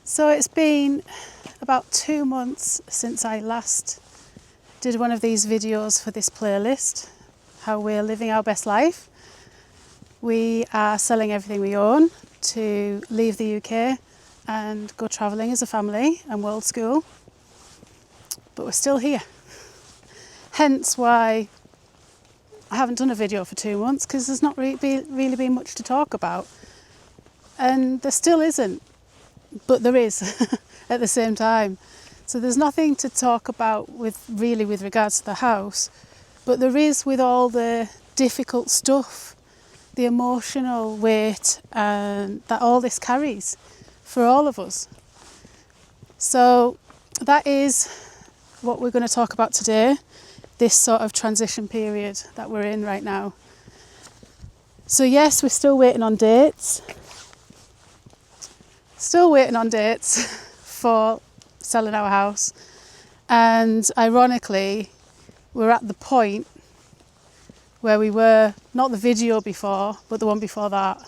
So it's been about 2 months since I last did one of these videos for this playlist, how we're living our best life. We are selling everything we own to leave the UK and go travelling as a family and world school, but we're still here. Hence why I haven't done a video for 2 months, because there's not really been much to talk about. And there still isn't, but there is at the same time. So there's nothing to talk about with regards to the house, but there is with all the difficult stuff, the emotional weight that all this carries for all of us. So that is what we're going to talk about today, this sort of transition period that we're in right now. So yes, we're still waiting on dates. Still waiting on dates for selling our house. And ironically, we're at the point where we were, not the video before, but the one before that,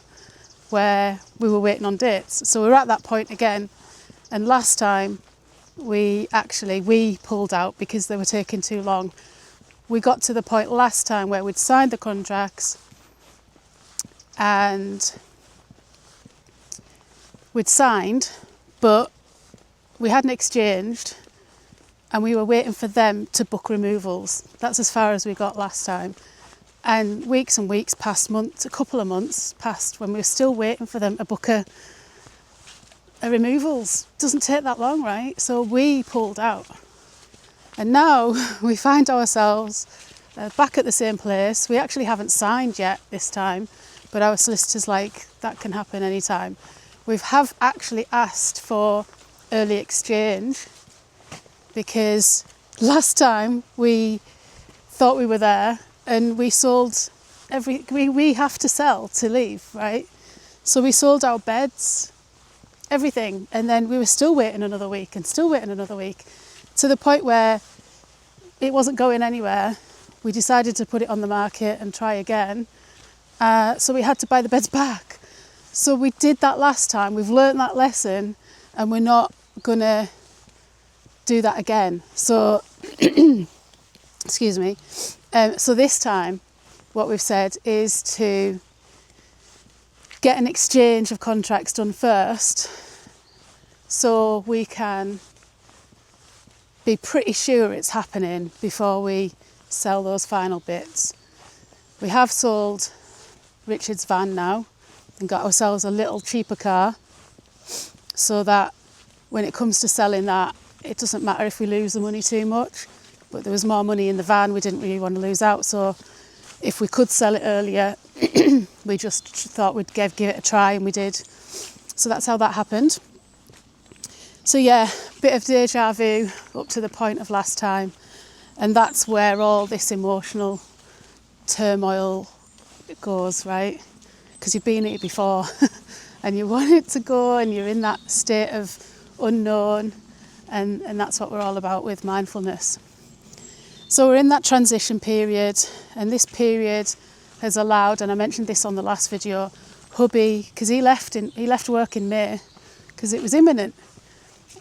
where we were waiting on dates. So we're at that point again. And last time we pulled out because they were taking too long. We got to the point last time where we'd signed the contracts and we'd signed, but we hadn't exchanged and we were waiting for them to book removals. That's as far as we got last time. And weeks and weeks passed, months, a couple of months passed when we were still waiting for them to book a removals. Doesn't take that long, right? So we pulled out. And now we find ourselves back at the same place. We actually haven't signed yet this time, but our solicitor's like, that can happen anytime. We have actually asked for early exchange because last time we thought we were there and we sold we have to sell to leave, right? So we sold our beds, everything, and then we were still waiting another week and still waiting another week, to the point where it wasn't going anywhere. We decided to put it on the market and try again. So we had to buy the beds back. So we did that last time. We've learned that lesson and we're not going to do that again. So, excuse me. So this time, what we've said is to get an exchange of contracts done first so we can be pretty sure it's happening before we sell those final bits. We have sold Richard's van now and got ourselves a little cheaper car so that when it comes to selling that, it doesn't matter if we lose the money too much, but there was more money in the van, we didn't really want to lose out. So if we could sell it earlier, we just thought we'd give it a try, and we did. So that's how that happened. So yeah, bit of deja vu up to the point of last time, and that's where all this emotional turmoil goes, right? Because you've been here before and you want it to go and you're in that state of unknown, and that's what we're all about with mindfulness. So we're in that transition period, and this period has allowed, and I mentioned this on the last video, hubby, because he left work in May because it was imminent.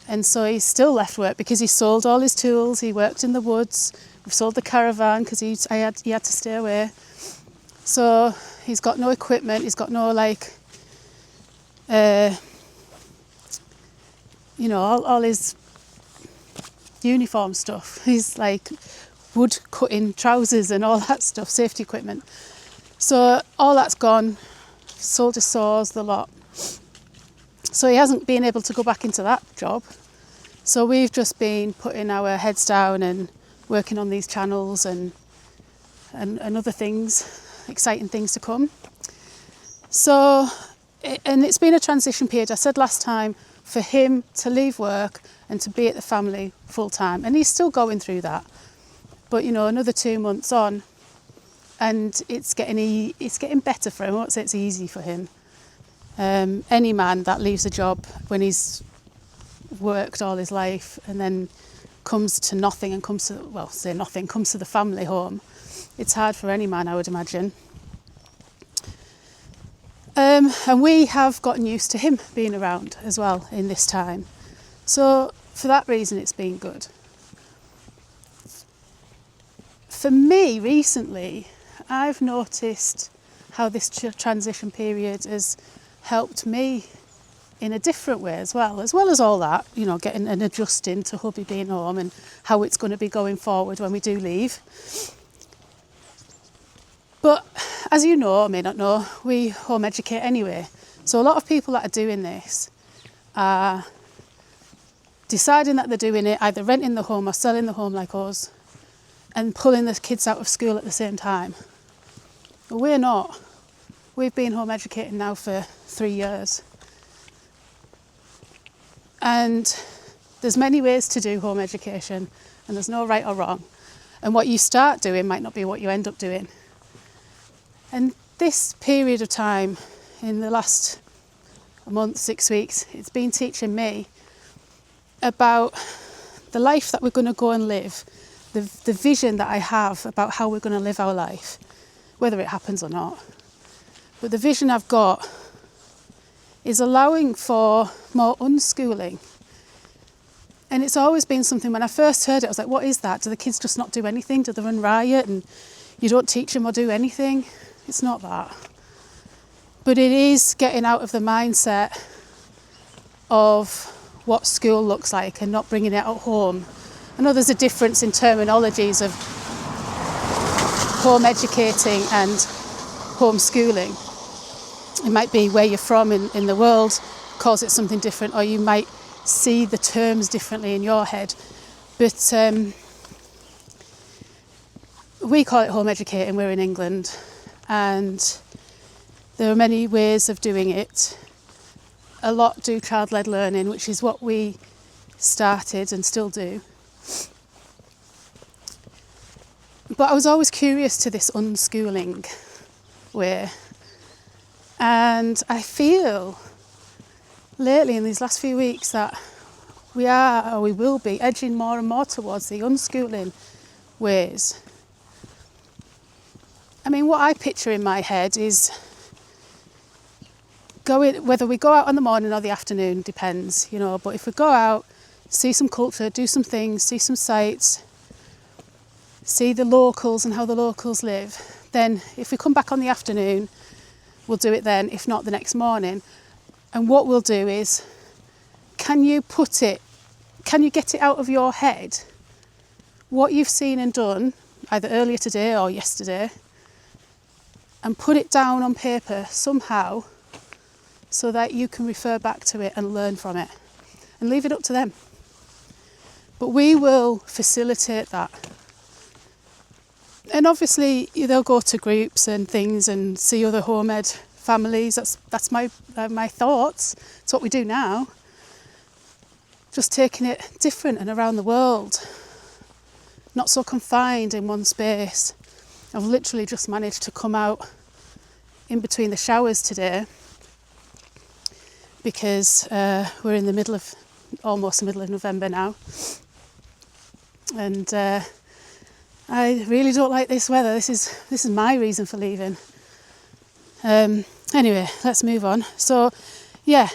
And so he's still left work because he sold all his tools. He worked in the woods. We've sold the caravan because he had to stay away. So he's got no equipment. He's got no all his uniform stuff. He's like wood cutting trousers and all that stuff, safety equipment. So all that's gone. Sold his saws, the lot. So he hasn't been able to go back into that job. So we've just been putting our heads down and working on these channels and other things, exciting things to come. So, and it's been a transition period. I said last time for him to leave work and to be at the family full time. And he's still going through that. But another 2 months on and it's getting better for him. I won't say it's easy for him. Any man that leaves a job when he's worked all his life and then comes to nothing and comes to the family home, it's hard for any man, I would imagine. And we have gotten used to him being around as well in this time. So for that reason, it's been good. For me, recently, I've noticed how this transition period has helped me in a different way as well as all that, getting and adjusting to hubby being home and how it's going to be going forward when we do leave. But as you know, or may not know, we home educate anyway. So a lot of people that are doing this are deciding that they're doing it, either renting the home or selling the home like us, and pulling the kids out of school at the same time. But we're not. We've been home educating now for 3 years. And there's many ways to do home education, and there's no right or wrong. And what you start doing might not be what you end up doing. And this period of time, in the last month, 6 weeks, it's been teaching me about the life that we're going to go and live, the vision that I have about how we're going to live our life, whether it happens or not. But the vision I've got is allowing for more unschooling. And it's always been something, when I first heard it, I was like, what is that? Do the kids just not do anything? Do they run riot and you don't teach them or do anything? It's not that. But it is getting out of the mindset of what school looks like and not bringing it at home. I know there's a difference in terminologies of home educating and homeschooling. It might be where you're from in the world calls it something different, or you might see the terms differently in your head. But we call it home educating, we're in England, and there are many ways of doing it. A lot do child-led learning, which is what we started and still do. But I was always curious to this unschooling way. And I feel lately in these last few weeks that we are, or we will be, edging more and more towards the unschooling ways. I mean, what I picture in my head is whether we go out in the morning or the afternoon, depends, but if we go out, see some culture, do some things, see some sights, see the locals and how the locals live, then if we come back on the afternoon, we'll do it then, if not the next morning. And what we'll do is, can you get it out of your head, what you've seen and done, either earlier today or yesterday, and put it down on paper somehow so that you can refer back to it and learn from it, and leave it up to them. But we will facilitate that. And obviously they'll go to groups and things and see other home ed families. That's my thoughts. It's what we do now. Just taking it different and around the world. Not so confined in one space. I've literally just managed to come out in between the showers today because we're in almost the middle of November now. And I really don't like this weather. This is my reason for leaving. Anyway, let's move on. So, yeah,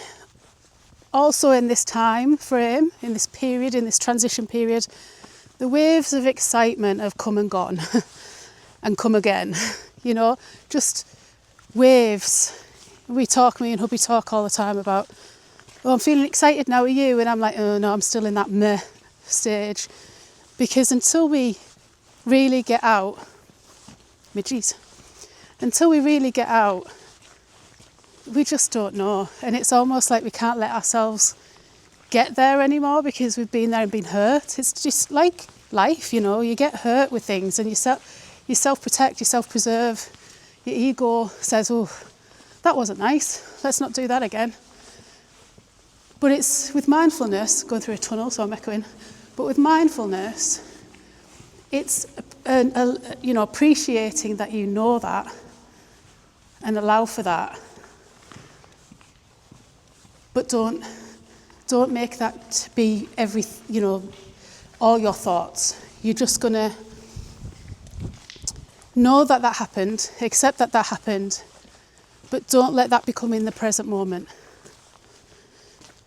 also in this time frame, in this period, in this transition period, the waves of excitement have come and gone and come again. Just waves. Me and hubby talk all the time about, I'm feeling excited now, are you? And I'm like, oh no, I'm still in that meh stage. Because until we really get out, until we really get out, we just don't know. And it's almost like we can't let ourselves get there anymore because we've been there and been hurt. It's just like life, you get hurt with things and you self-protect, you self-preserve. Your ego says, oh, that wasn't nice, let's not do that again. But it's with mindfulness, going through a tunnel, so I'm echoing, but with mindfulness, it's appreciating that you know that and allow for that. But don't make that be all your thoughts. You're just gonna know that happened, accept that happened, but don't let that become in the present moment.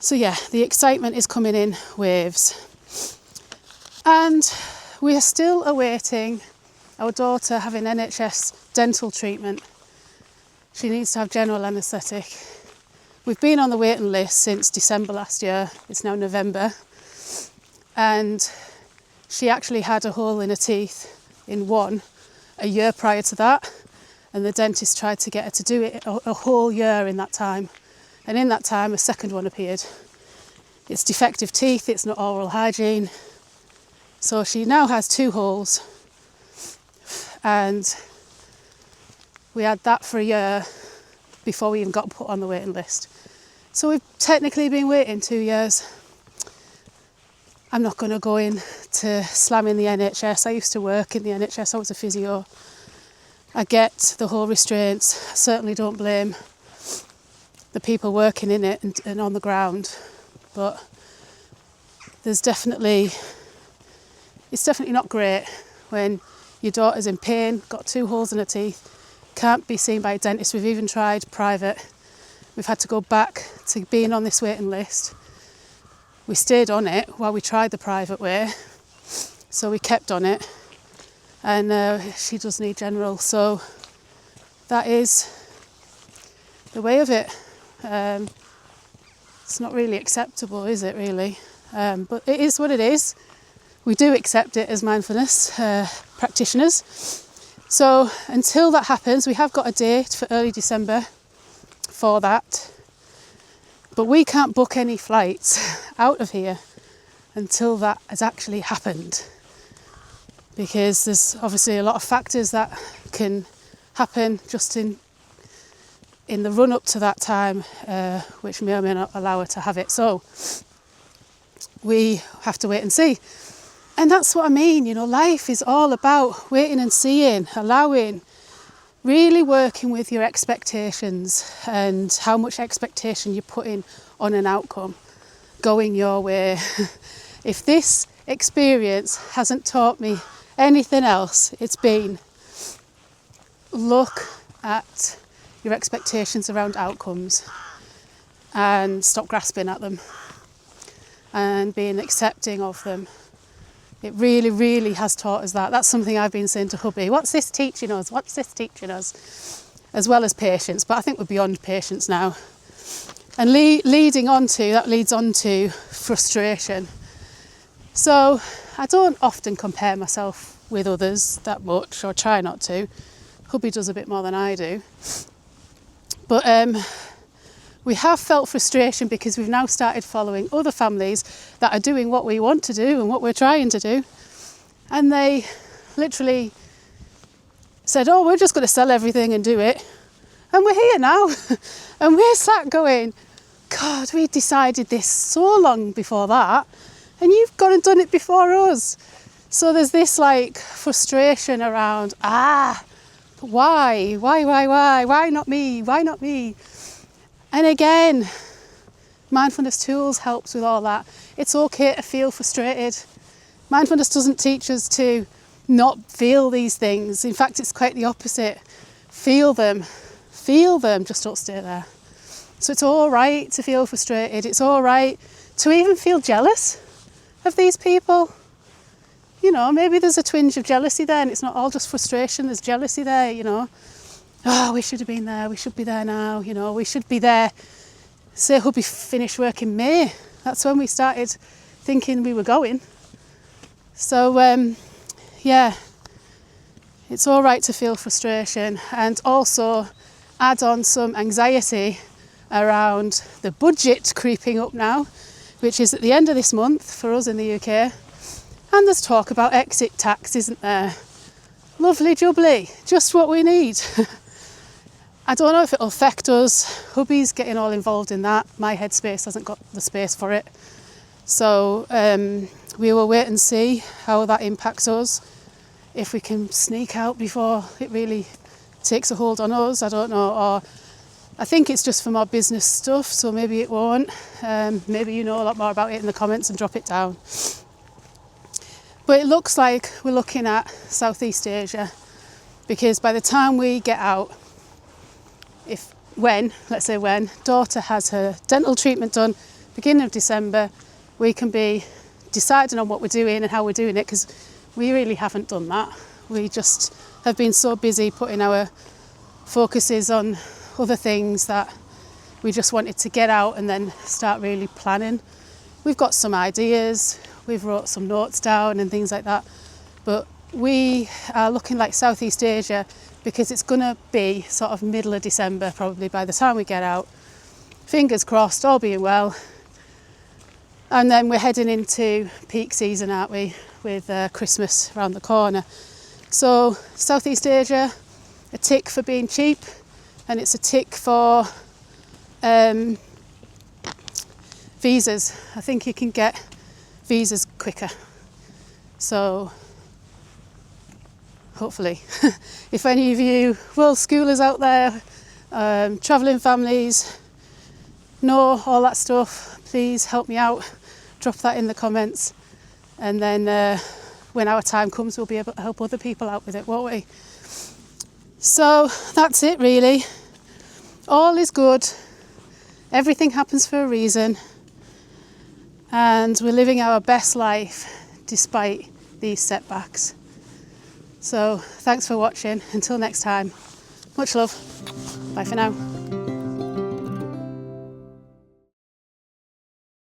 So yeah, the excitement is coming in waves. And we are still awaiting our daughter having NHS dental treatment. She needs to have general anaesthetic. We've been on the waiting list since December last year. It's now November. And she actually had a hole in her teeth in one a year prior to that. And the dentist tried to get her to do it a whole year in that time. And in that time, a second one appeared. It's defective teeth, it's not oral hygiene. So she now has 2 holes. And we had that for a year before we even got put on the waiting list. So we've technically been waiting 2 years. I'm not going to go in to slamming the NHS. I used to work in the NHS, I was a physio. I get the whole restraints. I certainly don't blame the people working in it and on the ground. But it's definitely not great when your daughter's in pain, got 2 holes in her teeth, can't be seen by a dentist. We've even tried private. We've had to go back to being on this waiting list. We stayed on it while we tried the private way, so we kept on it. And she does need general, so that is the way of it. It's not really acceptable, is it really? But it is what it is. We do accept it as mindfulness practitioners. So until that happens, we have got a date for early December for that. But we can't book any flights out of here until that has actually happened. Because there's obviously a lot of factors that can happen just in the run up to that time, which may or may not allow her to have it. So we have to wait and see. And that's what I mean, life is all about waiting and seeing, allowing, really working with your expectations and how much expectation you're putting on an outcome going your way. If this experience hasn't taught me anything else, it's been look at your expectations around outcomes and stop grasping at them and being accepting of them. It really, really has taught us that. That's something I've been saying to hubby. What's this teaching us? What's this teaching us? As well as patience, but I think we're beyond patience now. And that leads on to frustration. So I don't often compare myself with others that much, or try not to. Hubby does a bit more than I do. But we have felt frustration because we've now started following other families that are doing what we want to do and what we're trying to do. And they literally said, oh, we're just going to sell everything and do it. And we're here now. And we're sat going, God, we decided this so long before that. And you've gone and done it before us. So there's this frustration around, why? Why not me? Why not me? And again, mindfulness tools helps with all that. It's okay to feel frustrated. Mindfulness doesn't teach us to not feel these things. In fact, it's quite the opposite. Feel them, just don't stay there. So it's all right to feel frustrated. It's all right to even feel jealous of these people. Maybe there's a twinge of jealousy there and it's not all just frustration, there's jealousy there, Oh, we should have been there, we should be there now, we should be there. Say hubby finished work in May. That's when we started thinking we were going. So, it's all right to feel frustration and also add on some anxiety around the budget creeping up now, which is at the end of this month for us in the UK. And there's talk about exit tax, isn't there? Lovely jubbly, just what we need. I don't know if it'll affect us. Hubby's getting all involved in that. My headspace hasn't got the space for it. So we will wait and see how that impacts us. If we can sneak out before it really takes a hold on us, I don't know. Or I think it's just for more business stuff, so maybe it won't. Maybe you know a lot more about it in the comments and drop it down. But it looks like we're looking at Southeast Asia, because by the time we get out, if let's say when daughter has her dental treatment done, beginning of December, we can be deciding on what we're doing and how we're doing it, because we really haven't done that. We just have been so busy putting our focuses on other things that we just wanted to get out and then start really planning. We've got some ideas, we've wrote some notes down and things like that, but we are looking like Southeast Asia because it's going to be sort of middle of December probably by the time we get out. Fingers crossed, all being well. And then we're heading into peak season, aren't we, with Christmas around the corner. So Southeast Asia, a tick for being cheap, and it's a tick for visas. I think you can get visas quicker. So hopefully, if any of you world schoolers out there, travelling families, know all that stuff, please help me out. Drop that in the comments, and then when our time comes, we'll be able to help other people out with it, won't we? So that's it really. All is good. Everything happens for a reason. And we're living our best life despite these setbacks. So thanks for watching. Until next time, much love. Bye for now.